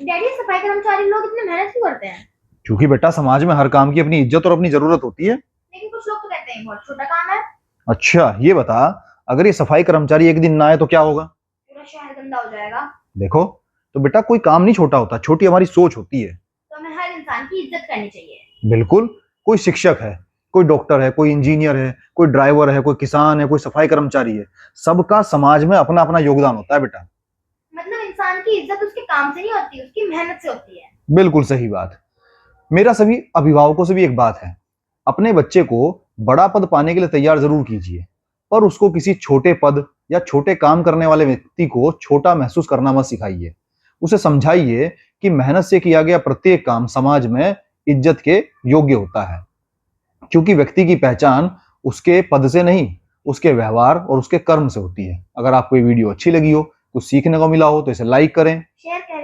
Daddy, सफाई कर्मचारी लोग इतनी मेहनत क्यों करते हैं? क्योंकि बेटा समाज में हर काम की अपनी इज्जत और अपनी जरूरत होती है। लेकिन कुछ लोग तो कहते हैं बहुत छोटा काम है। अच्छा ये बता, अगर ये सफाई कर्मचारी एक दिन ना आए तो क्या होगा? पूरा शहर गंदा हो जाएगा। देखो, तो बेटा कोई काम नहीं छोटा होता, छोटी हमारी सोच होती है। तो हमें हर इंसान की इज्जत करनी चाहिए। बिल्कुल। कोई शिक्षक है, कोई डॉक्टर है, कोई इंजीनियर है, कोई ड्राइवर है, कोई किसान है, कोई सफाई कर्मचारी है। सबका समाज में अपना अपना योगदान होता है बेटा। मतलब इंसान की इज्जत उसके काम से नहीं होती, उसकी मेहनत से होती है। बिल्कुल सही बात। मेरा सभी अभिभावकों से भी एक बात है, अपने बच्चे को बड़ा पद पाने के लिए तैयार जरूर कीजिए, पर उसको किसी छोटे पद या छोटे काम करने वाले व्यक्ति को छोटा महसूस करना मत सिखाइए। उसे समझाइए कि मेहनत से किया गया प्रत्येक काम समाज में इज्जत के योग्य होता है, क्योंकि व्यक्ति की पहचान उसके पद से नहीं, उसके व्यवहार और उसके कर्म से होती है। अगर आपको ये वीडियो अच्छी लगी हो, कुछ सीखने को मिला हो, तो इसे लाइक करें, शेयर करें।